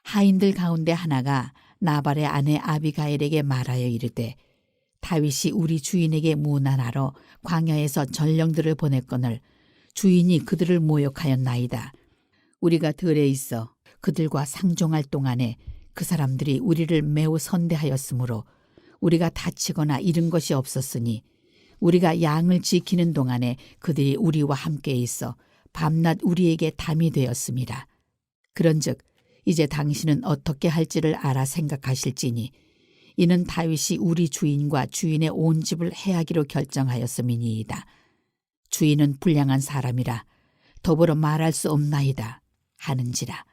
하인들 가운데 하나가 나발의 아내 아비가일에게 말하여 이르되 다윗이 우리 주인에게 문안하러 광야에서 전령들을 보냈거늘 주인이 그들을 모욕하였나이다. 우리가 들에 있어 그들과 상종할 동안에 그 사람들이 우리를 매우 선대하였으므로 우리가 다치거나 잃은 것이 없었으니 우리가 양을 지키는 동안에 그들이 우리와 함께 있어 밤낮 우리에게 담이 되었습니다. 그런즉 이제 당신은 어떻게 할지를 알아 생각하실지니 이는 다윗이 우리 주인과 주인의 온 집을 해하기로 결정하였음이니이다. 주인은 불량한 사람이라 더불어 말할 수 없나이다 하는지라.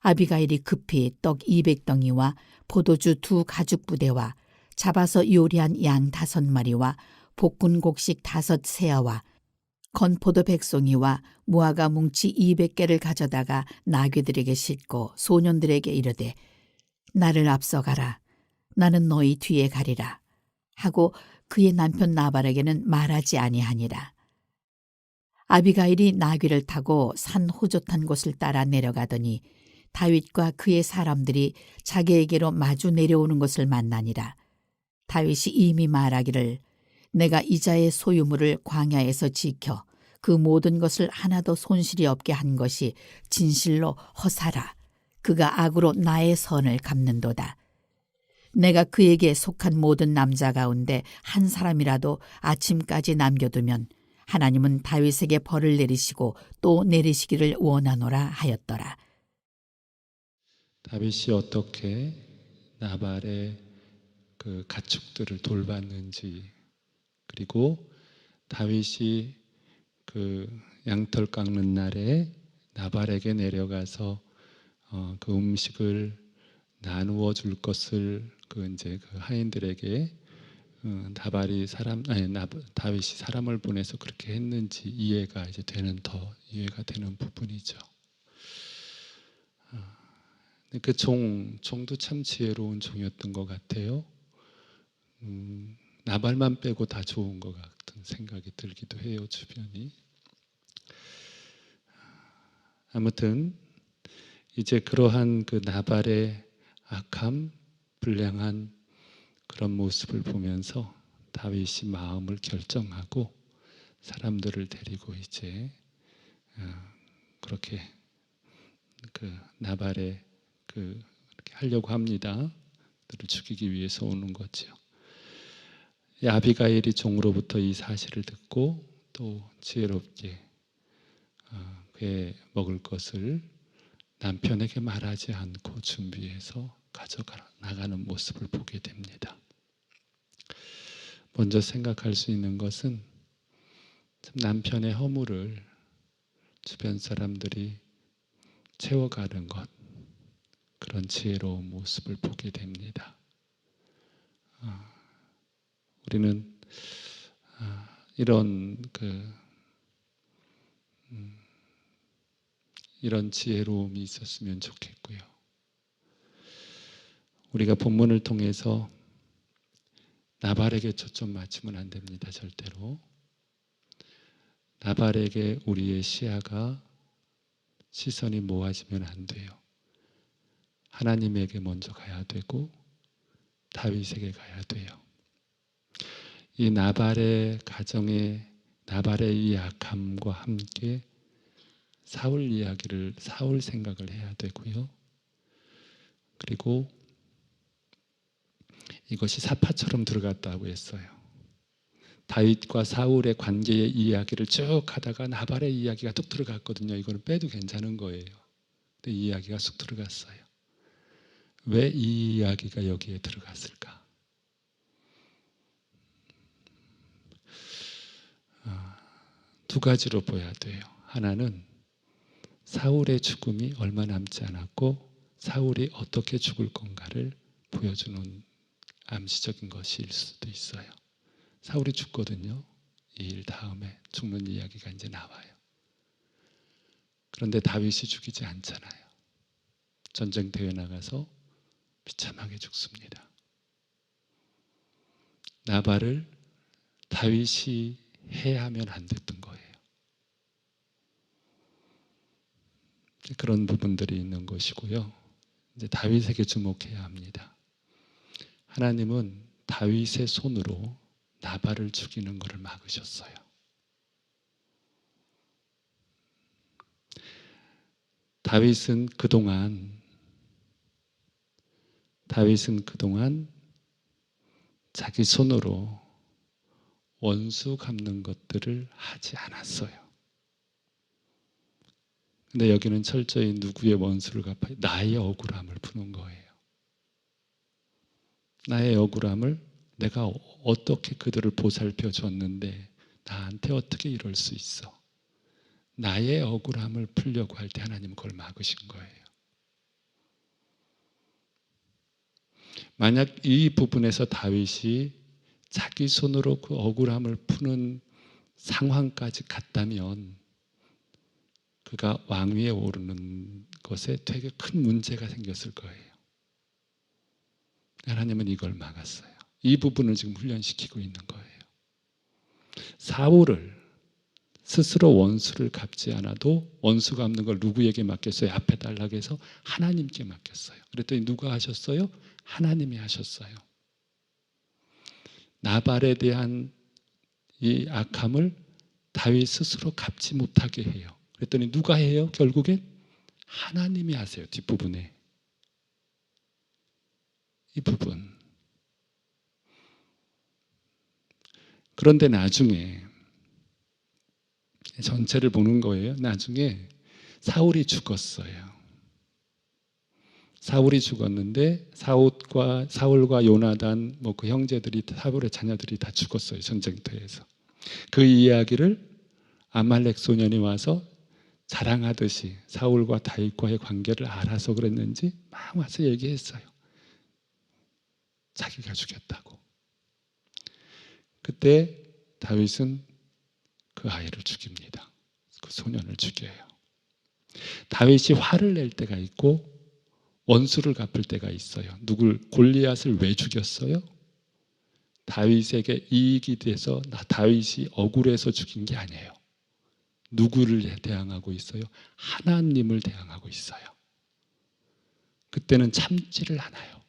아비가일이 급히 떡 200덩이와 포도주 2 가죽 부대와 잡아서 요리한 양 5마리와 볶은 곡식 5 세아와 건포도 100송이와 무화과 뭉치 200개를 가져다가 나귀들에게 싣고 소년들에게 이르되 나를 앞서가라. 나는 너희 뒤에 가리라 하고 그의 남편 나발에게는 말하지 아니하니라. 아비가일이 나귀를 타고 산 호젓한 곳을 따라 내려가더니 다윗과 그의 사람들이 자기에게로 마주 내려오는 것을 만나니라. 다윗이 이미 말하기를 내가 이자의 소유물을 광야에서 지켜 그 모든 것을 하나도 손실이 없게 한 것이 진실로 허사라. 그가 악으로 나의 선을 갚는도다. 내가 그에게 속한 모든 남자 가운데 한 사람이라도 아침까지 남겨두면 하나님은 다윗에게 벌을 내리시고 또 내리시기를 원하노라 하였더라. 다윗이 어떻게 나발의 그 가축들을 돌봤는지, 그리고 다윗이 그 양털 깎는 날에 나발에게 내려가서 그 음식을 나누어 줄 것을 그 하인들에게 다윗이 사람을 보내서 그렇게 했는지 이해가 이해가 되는 부분이죠. 그 종도 참 지혜로운 종이었던 것 같아요. 나발만 빼고 다 좋은 것 같은 생각이 들기도 해요, 주변이. 아무튼 이제 그러한 그 나발의 악함, 불량한 그런 모습을 보면서 다윗이 마음을 결정하고 사람들을 데리고 이제 그렇게 그 나발의 그렇게 하려고 합니다. 그들을 죽이기 위해서 오는 거죠. 아비가일이 종으로부터 이 사실을 듣고 또 지혜롭게 그의 먹을 것을 남편에게 말하지 않고 준비해서 가져가 나가는 모습을 보게 됩니다. 먼저 생각할 수 있는 것은 참 남편의 허물을 주변 사람들이 채워가는 것, 그런 지혜로운 모습을 보게 됩니다. 우리는 이런 지혜로움이 있었으면 좋겠고요. 우리가 본문을 통해서 나발에게 초점 맞추면 안 됩니다. 절대로. 나발에게 우리의 시선이 모아지면 안 돼요. 하나님에게 먼저 가야 되고 다윗에게 가야 돼요. 이 나발의 가정에 나발의 이 악함과 함께 사울 생각을 해야 되고요. 그리고 이것이 사파처럼 들어갔다고 했어요. 다윗과 사울의 관계의 이야기를 쭉 하다가 나발의 이야기가 뚝 들어갔거든요. 이거는 빼도 괜찮은 거예요. 근데 이 이야기가 쑥 들어갔어요. 왜 이 이야기가 여기에 들어갔을까? 두 가지로 보여야 돼요. 하나는 사울의 죽음이 얼마 남지 않았고 사울이 어떻게 죽을 건가를 보여주는 암시적인 것일 수도 있어요. 사울이 죽거든요. 이 일 다음에 죽는 이야기가 이제 나와요. 그런데 다윗이 죽이지 않잖아요. 전쟁터에 나가서 비참하게 죽습니다. 나발을 다윗이 해하면 안 됐던 거예요. 그런 부분들이 있는 것이고요. 이제 다윗에게 주목해야 합니다. 하나님은 다윗의 손으로 나발을 죽이는 것을 막으셨어요. 다윗은 그동안 자기 손으로 원수 갚는 것들을 하지 않았어요. 근데 여기는 철저히 누구의 원수를 갚아요? 나의 억울함을 푸는 거예요. 나의 억울함을 내가 어떻게 그들을 보살펴 줬는데 나한테 어떻게 이럴 수 있어? 나의 억울함을 풀려고 할 때 하나님은 그걸 막으신 거예요. 만약 이 부분에서 다윗이 자기 손으로 그 억울함을 푸는 상황까지 갔다면 그가 왕위에 오르는 것에 되게 큰 문제가 생겼을 거예요. 하나님은 이걸 막았어요. 이 부분을 지금 훈련시키고 있는 거예요. 사울을 스스로 원수를 갚지 않아도 원수 갚는 걸 누구에게 맡겼어요? 앞에 달라고 해서 하나님께 맡겼어요. 그랬더니 누가 하셨어요? 하나님이 하셨어요. 나발에 대한 이 악함을 다윗 스스로 갚지 못하게 해요. 그랬더니 누가 해요? 결국엔 하나님이 하세요. 뒷부분에 이 부분. 그런데 나중에 전체를 보는 거예요. 나중에 사울이 죽었어요. 사울이 죽었는데 사울과 요나단 그 형제들이 사울의 자녀들이 다 죽었어요. 전쟁터에서. 그 이야기를 아말렉 소년이 와서 자랑하듯이 사울과 다윗과의 관계를 알아서 그랬는지 막 와서 얘기했어요. 자기가 죽였다고. 그때 다윗은 그 아이를 죽입니다. 그 소년을 죽여요. 다윗이 화를 낼 때가 있고 원수를 갚을 때가 있어요. 골리앗을 왜 죽였어요? 다윗에게 이익이 돼서 다윗이 억울해서 죽인 게 아니에요. 누구를 대항하고 있어요? 하나님을 대항하고 있어요. 그때는 참지를 않아요.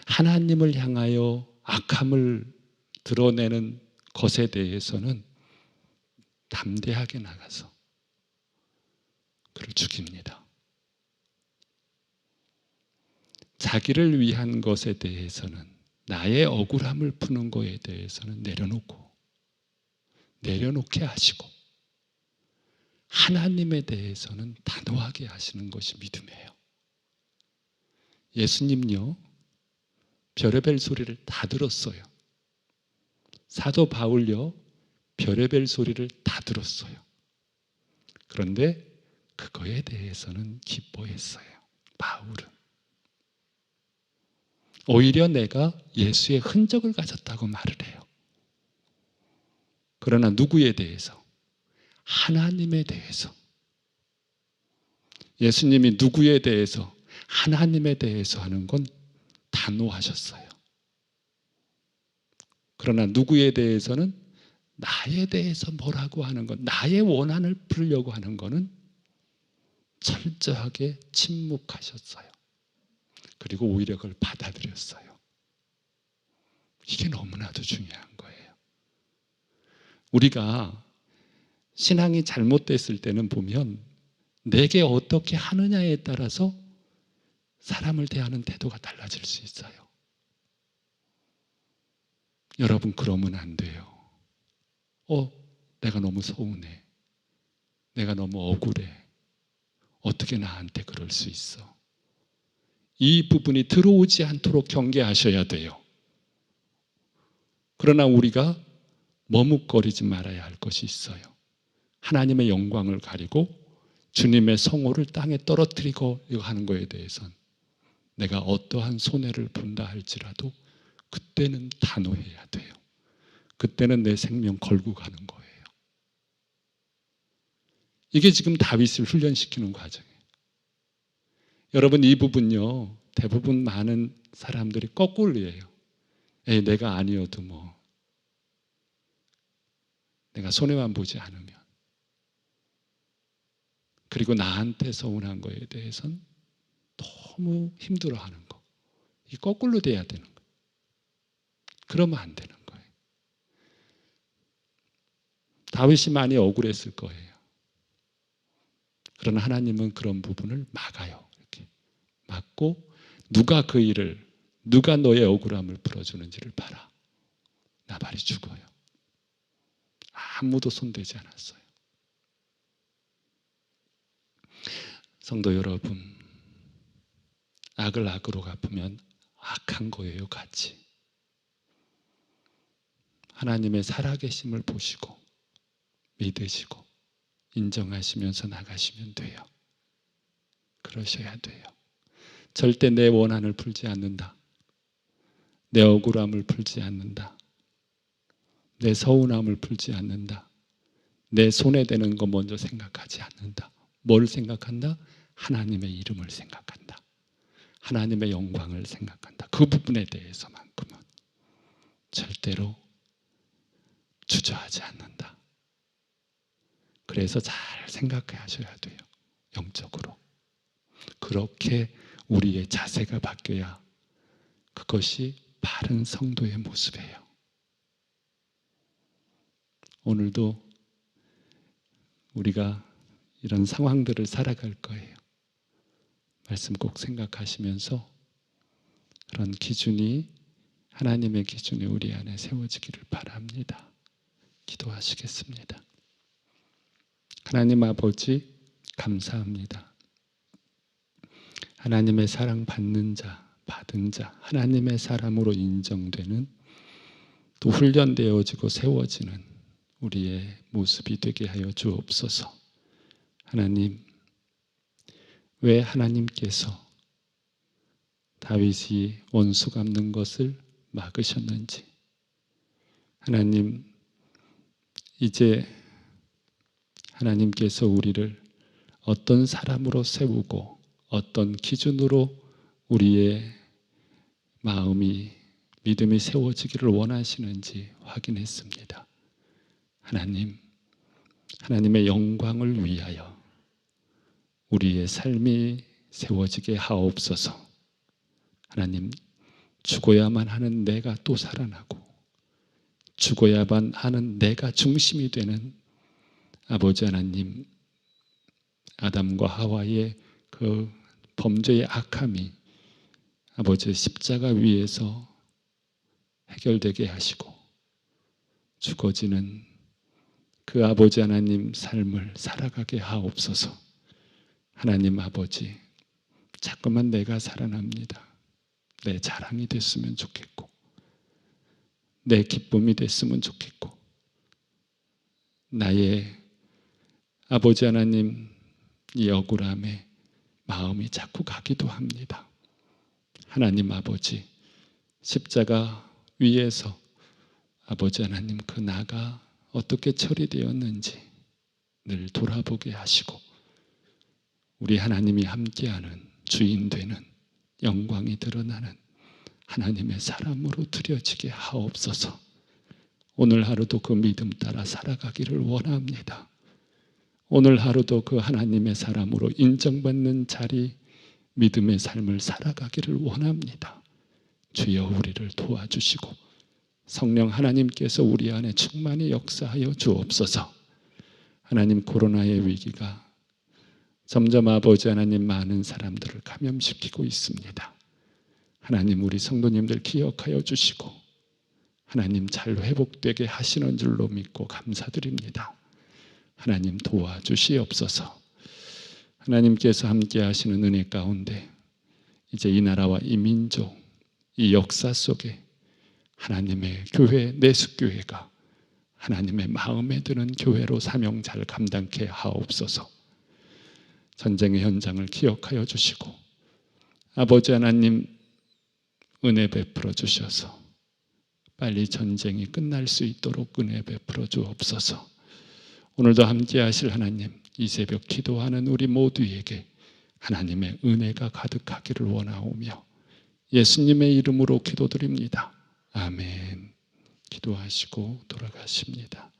하나님을 향하여 악함을 드러내는 것에 대해서는 담대하게 나가서 그를 죽입니다. 자기를 위한 것에 대해서는, 나의 억울함을 푸는 것에 대해서는 내려놓게 하시고 하나님에 대해서는 단호하게 하시는 것이 믿음이에요. 예수님요, 별의별 소리를 다 들었어요. 사도 바울요, 별의별 소리를 다 들었어요. 그런데 그거에 대해서는 기뻐했어요. 바울은 오히려 내가 예수의 흔적을 가졌다고 말을 해요. 그러나 누구에 대해서? 하나님에 대해서. 예수님이 누구에 대해서? 하나님에 대해서 하는 건 단호하셨어요. 그러나 누구에 대해서는 나에 대해서 뭐라고 하는 건, 나의 원한을 풀려고 하는 거는 철저하게 침묵하셨어요. 그리고 오히려 그걸 받아들였어요. 이게 너무나도 중요한 거예요. 우리가 신앙이 잘못됐을 때는 보면 내게 어떻게 하느냐에 따라서 사람을 대하는 태도가 달라질 수 있어요. 여러분, 그러면 안 돼요. 내가 너무 서운해. 내가 너무 억울해. 어떻게 나한테 그럴 수 있어? 이 부분이 들어오지 않도록 경계하셔야 돼요. 그러나 우리가 머뭇거리지 말아야 할 것이 있어요. 하나님의 영광을 가리고 주님의 성호를 땅에 떨어뜨리고 하는 것에 대해서는 내가 어떠한 손해를 본다 할지라도 그때는 단호해야 돼요. 그때는 내 생명 걸고 가는 거예요. 이게 지금 다윗을 훈련시키는 과정이에요. 여러분, 이 부분요, 대부분 많은 사람들이 거꾸로예요. 내가 아니어도 내가 손해만 보지 않으면. 그리고 나한테 서운한 거에 대해서는 너무 힘들어하는 거. 이 거꾸로 돼야 되는 거예요. 그러면 안 되는 거예요. 다윗이 많이 억울했을 거예요. 그러나 하나님은 그런 부분을 막아요. 이렇게 막고 누가 너의 억울함을 풀어주는지를 봐라. 나발이 죽어요. 아무도 손대지 않았어요. 성도 여러분, 악을 악으로 갚으면 악한 거예요, 같이. 하나님의 살아계심을 보시고 믿으시고 인정하시면서 나가시면 돼요. 그러셔야 돼요. 절대 내 원한을 풀지 않는다. 내 억울함을 풀지 않는다. 내 서운함을 풀지 않는다. 내 손에 대는 거 먼저 생각하지 않는다. 뭘 생각한다? 하나님의 이름을 생각한다. 하나님의 영광을 생각한다. 그 부분에 대해서만큼은 절대로 주저하지 않는다. 그래서 잘 생각하셔야 돼요. 영적으로. 그렇게 우리의 자세가 바뀌어야 그것이 바른 성도의 모습이에요. 오늘도 우리가 이런 상황들을 살아갈 거예요. 말씀 꼭 생각하시면서 그런 기준이, 하나님의 기준이 우리 안에 세워지기를 바랍니다. 기도하시겠습니다. 하나님 아버지, 감사합니다. 하나님의 사랑 받는 자, 받은 자, 하나님의 사람으로 인정되는, 또 훈련되어지고 세워지는 우리의 모습이 되게 하여 주옵소서. 하나님, 왜 하나님께서 다윗이 원수 갚는 것을 막으셨는지, 하나님, 이제 하나님께서 우리를 어떤 사람으로 세우고 어떤 기준으로 우리의 마음이, 믿음이 세워지기를 원하시는지 확인했습니다. 하나님, 하나님의 영광을 위하여 우리의 삶이 세워지게 하옵소서. 하나님, 죽어야만 하는 내가 또 살아나고 죽어야만 하는 내가 중심이 되는 아버지 하나님, 아담과 하와의 그 범죄의 악함이 아버지의 십자가 위에서 해결되게 하시고 죽어지는 그 아버지 하나님 삶을 살아가게 하옵소서. 하나님 아버지, 자꾸만 내가 살아납니다. 내 자랑이 됐으면 좋겠고 내 기쁨이 됐으면 좋겠고 나의 아버지 하나님 이 억울함에 마음이 자꾸 가기도 합니다. 하나님 아버지, 십자가 위에서 아버지 하나님 그 나가 어떻게 처리되었는지 늘 돌아보게 하시고 우리 하나님이 함께하는 주인 되는 영광이 드러나는 하나님의 사람으로 드려지게 하옵소서. 오늘 하루도 그 믿음 따라 살아가기를 원합니다. 오늘 하루도 그 하나님의 사람으로 인정받는 자리, 믿음의 삶을 살아가기를 원합니다. 주여 우리를 도와주시고 성령 하나님께서 우리 안에 충만히 역사하여 주옵소서. 하나님, 코로나의 위기가 점점 아버지 하나님 많은 사람들을 감염시키고 있습니다. 하나님, 우리 성도님들 기억하여 주시고 하나님 잘 회복되게 하시는 줄로 믿고 감사드립니다. 하나님 도와주시옵소서. 하나님께서 함께 하시는 은혜 가운데 이제 이 나라와 이 민족, 이 역사 속에 하나님의 교회, 내숙교회가 하나님의 마음에 드는 교회로 사명 잘 감당케 하옵소서. 전쟁의 현장을 기억하여 주시고 아버지 하나님 은혜 베풀어 주셔서 빨리 전쟁이 끝날 수 있도록 은혜 베풀어 주옵소서. 오늘도 함께 하실 하나님, 이 새벽 기도하는 우리 모두에게 하나님의 은혜가 가득하기를 원하오며 예수님의 이름으로 기도드립니다. 아멘. 기도하시고 돌아가십니다.